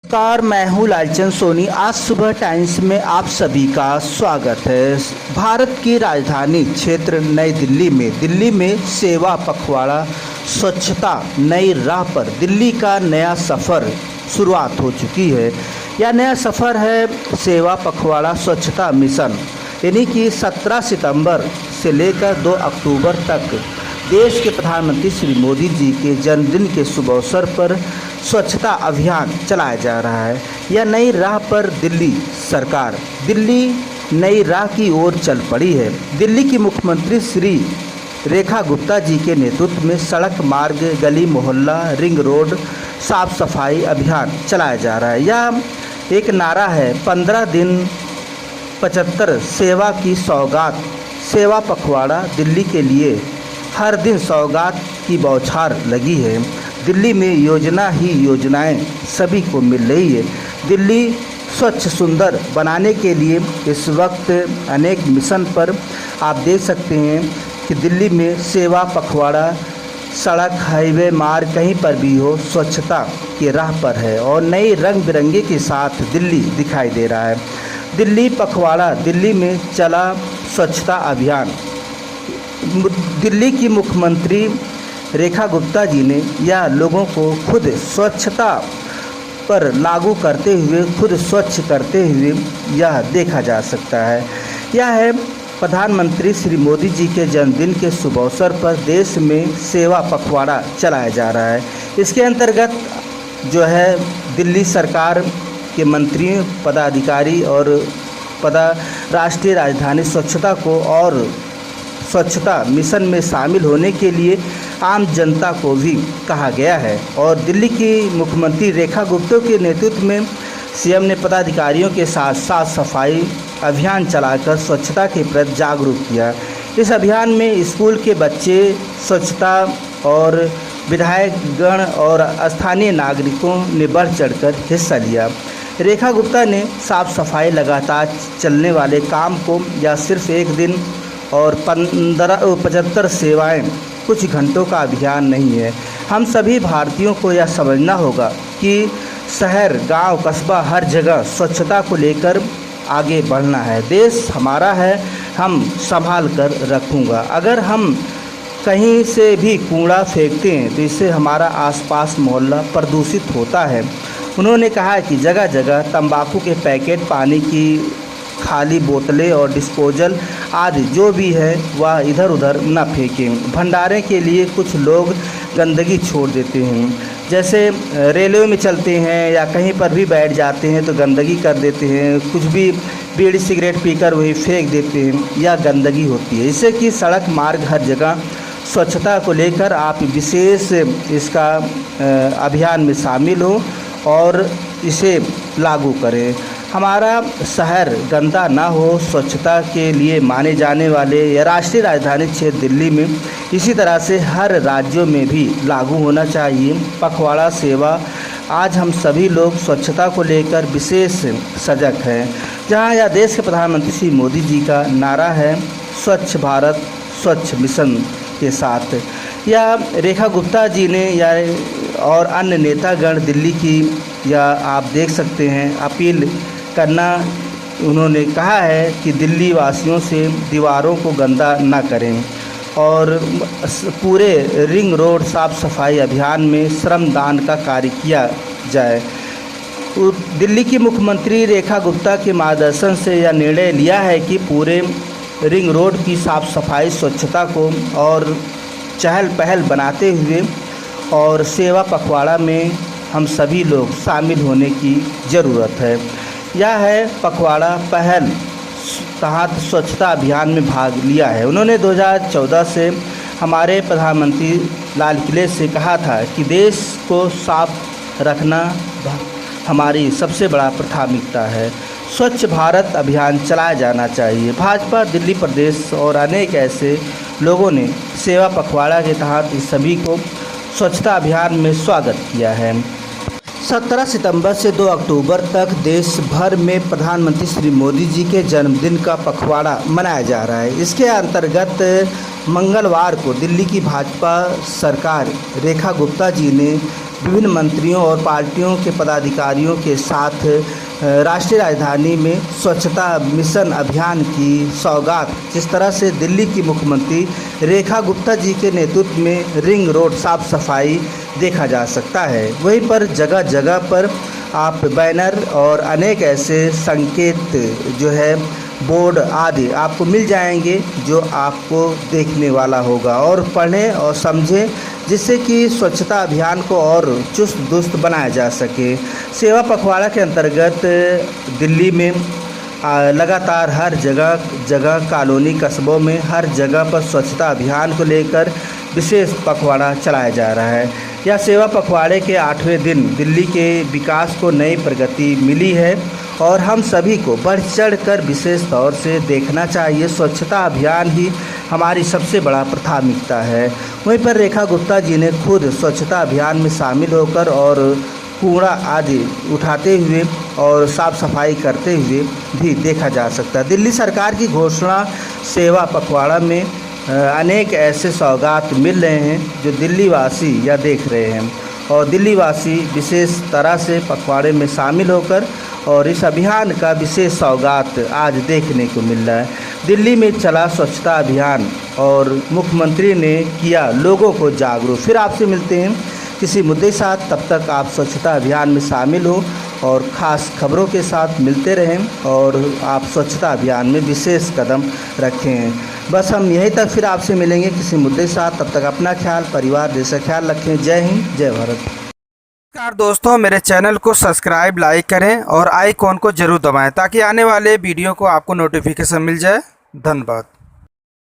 नमस्कार, मैं हूँ लालचंद सोनी। आज सुबह टाइम्स में आप सभी का स्वागत है। भारत की राजधानी क्षेत्र नई दिल्ली में सेवा पखवाड़ा स्वच्छता नई राह पर दिल्ली का नया सफ़र शुरुआत हो चुकी है। यह नया सफ़र है सेवा पखवाड़ा स्वच्छता मिशन, यानी कि 17 सितंबर से लेकर 2 अक्टूबर तक देश के प्रधानमंत्री श्री मोदी जी के जन्मदिन के शुभ अवसर पर स्वच्छता अभियान चलाया जा रहा है। यह नई राह पर दिल्ली सरकार नई राह की ओर चल पड़ी है। दिल्ली की मुख्यमंत्री श्री रेखा गुप्ता जी के नेतृत्व में सड़क मार्ग, गली मोहल्ला, रिंग रोड साफ सफाई अभियान चलाया जा रहा है। यह एक नारा है 15 दिन 75 सेवा की सौगात। सेवा पखवाड़ा दिल्ली के लिए हर दिन सौगात की बौछार लगी है। दिल्ली में योजनाएं सभी को मिल रही है। दिल्ली स्वच्छ सुंदर बनाने के लिए इस वक्त अनेक मिशन पर आप देख सकते हैं कि दिल्ली में सेवा पखवाड़ा सड़क, हाईवे, मार्ग कहीं पर भी हो स्वच्छता की राह पर है और नई रंग बिरंगे के साथ दिल्ली दिखाई दे रहा है। दिल्ली पखवाड़ा दिल्ली में चला स्वच्छता अभियान। दिल्ली की मुख्यमंत्री रेखा गुप्ता जी ने यह लोगों को खुद स्वच्छता पर लागू करते हुए, खुद स्वच्छ करते हुए यह देखा जा सकता है। यह है प्रधानमंत्री श्री मोदी जी के जन्मदिन के शुभ अवसर पर देश में सेवा पखवाड़ा चलाया जा रहा है। इसके अंतर्गत जो है दिल्ली सरकार के मंत्री, पदाधिकारी और राष्ट्रीय राजधानी स्वच्छता को और स्वच्छता मिशन में शामिल होने के लिए आम जनता को भी कहा गया है। और दिल्ली की मुख्यमंत्री रेखा गुप्ता के नेतृत्व में सीएम ने पदाधिकारियों के साथ साफ सफाई अभियान चलाकर स्वच्छता के प्रति जागरूक किया। इस अभियान में स्कूल के बच्चे स्वच्छता और विधायकगण और स्थानीय नागरिकों ने बढ़ चढ़कर हिस्सा लिया। रेखा गुप्ता ने साफ सफाई लगातार चलने वाले काम को या सिर्फ एक दिन और 75 सेवाएं कुछ घंटों का अभियान नहीं है। हम सभी भारतीयों को यह समझना होगा कि शहर, गांव, कस्बा हर जगह स्वच्छता को लेकर आगे बढ़ना है। देश हमारा है, हम संभाल कर रखूँगा। अगर हम कहीं से भी कूड़ा फेंकते हैं तो इससे हमारा आसपास मोहल्ला प्रदूषित होता है। उन्होंने कहा कि जगह जगह तंबाकू के पैकेट, पानी की खाली बोतलें और डिस्पोजल आदि जो भी है वह इधर उधर न फेंकें। भंडारे के लिए कुछ लोग गंदगी छोड़ देते हैं, जैसे रेलवे में चलते हैं या कहीं पर भी बैठ जाते हैं तो गंदगी कर देते हैं। कुछ भी बीड़ी सिगरेट पीकर वही फेंक देते हैं, यह गंदगी होती है। इससे कि सड़क मार्ग हर जगह स्वच्छता को लेकर आप विशेष इसका अभियान में शामिल हो और इसे लागू करें। हमारा शहर गंदा ना हो, स्वच्छता के लिए माने जाने वाले या राष्ट्रीय राजधानी क्षेत्र दिल्ली में इसी तरह से हर राज्यों में भी लागू होना चाहिए पखवाड़ा सेवा। आज हम सभी लोग स्वच्छता को लेकर विशेष सजग हैं। जहां यह देश के प्रधानमंत्री श्री मोदी जी का नारा है स्वच्छ भारत स्वच्छ मिशन के साथ, या रेखा गुप्ता जी ने या और अन्य नेतागण दिल्ली की या आप देख सकते हैं अपील करना, उन्होंने कहा है कि दिल्ली वासियों से दीवारों को गंदा न करें और पूरे रिंग रोड साफ सफाई अभियान में श्रमदान का कार्य किया जाए। दिल्ली की मुख्यमंत्री रेखा गुप्ता के मार्गदर्शन से यह निर्णय लिया है कि पूरे रिंग रोड की साफ सफाई, स्वच्छता को और चहल पहल बनाते हुए और सेवा पखवाड़ा में हम सभी लोग शामिल होने की ज़रूरत है। यह है पखवाड़ा पहल तहत स्वच्छता अभियान में भाग लिया है। उन्होंने 2014 से हमारे प्रधानमंत्री लाल किले से कहा था कि देश को साफ रखना हमारी सबसे बड़ा प्राथमिकता है। स्वच्छ भारत अभियान चलाया जाना चाहिए। भाजपा दिल्ली प्रदेश और अनेक ऐसे लोगों ने सेवा पखवाड़ा के तहत इस सभी को स्वच्छता अभियान में स्वागत किया है। 17 सितंबर से 2 अक्टूबर तक देश भर में प्रधानमंत्री श्री मोदी जी के जन्मदिन का पखवाड़ा मनाया जा रहा है। इसके अंतर्गत मंगलवार को दिल्ली की भाजपा सरकार रेखा गुप्ता जी ने विभिन्न मंत्रियों और पार्टियों के पदाधिकारियों के साथ राष्ट्रीय राजधानी में स्वच्छता मिशन अभियान की सौगात जिस तरह से दिल्ली की मुख्यमंत्री रेखा गुप्ता जी के नेतृत्व में रिंग रोड साफ सफाई देखा जा सकता है। वहीं पर जगह जगह पर आप बैनर और अनेक ऐसे संकेत जो है बोर्ड आदि आपको मिल जाएंगे जो आपको देखने वाला होगा और पढ़ें और समझें, जिससे कि स्वच्छता अभियान को और चुस्त दुरुस्त बनाया जा सके। सेवा पखवाड़ा के अंतर्गत दिल्ली में लगातार हर जगह कॉलोनी कस्बों में हर जगह पर स्वच्छता अभियान को लेकर विशेष पखवाड़ा चलाया जा रहा है। यह सेवा पखवाड़े के 8वें दिन दिल्ली के विकास को नई प्रगति मिली है और हम सभी को बढ़ चढ़ कर विशेष तौर से देखना चाहिए। स्वच्छता अभियान ही हमारी सबसे बड़ा प्राथमिकता है। वहीं पर रेखा गुप्ता जी ने खुद स्वच्छता अभियान में शामिल होकर और कूड़ा आदि उठाते हुए और साफ सफाई करते हुए भी देखा जा सकता है। दिल्ली सरकार की घोषणा सेवा पखवाड़ा में अनेक ऐसे सौगात मिल रहे हैं जो दिल्ली वासी या देख रहे हैं और दिल्ली वासी विशेष तरह से पखवाड़े में शामिल होकर और इस अभियान का विशेष सौगात आज देखने को मिल रहा है। दिल्ली में चला स्वच्छता अभियान और मुख्यमंत्री ने किया लोगों को जागरूक। फिर आपसे मिलते हैं किसी मुद्दे के साथ, तब तक आप स्वच्छता अभियान में शामिल हो और ख़ास खबरों के साथ मिलते रहें और आप स्वच्छता अभियान में विशेष कदम रखें। बस हम यहीं तक फिर आपसे मिलेंगे किसी मुद्दे के साथ, तब तक अपना ख्याल, परिवार, देश का ख्याल रखें। जय हिंद, जय भारत। नमस्कार दोस्तों, मेरे चैनल को सब्सक्राइब, लाइक करें और आइकॉन को ज़रूर दबाएं ताकि आने वाले वीडियो को आपको नोटिफिकेशन मिल जाए। धन्यवाद।